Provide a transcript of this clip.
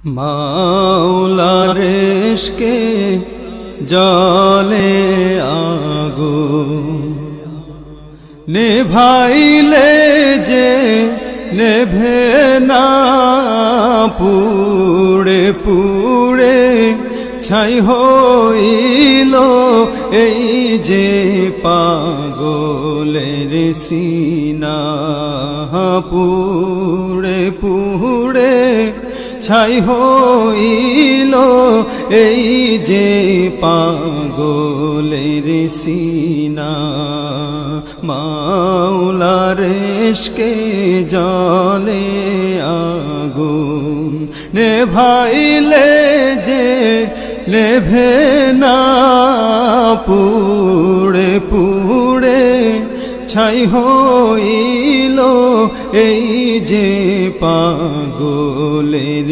মাওলার ইশকে জলে আগুন নেভাইলে যে নেভে না, পুড়ে পুড়ে ছাই হইল এই যে পাগলের সিনা। পুড়ে পুড়ে ছাই হইল এই যে পাগলের সিনা। মাওলার ইশকে জলে আগুন নেভাইলে যে নেভে না, পুড়ে পুড়ে ছাই হইল এই যে পাগলের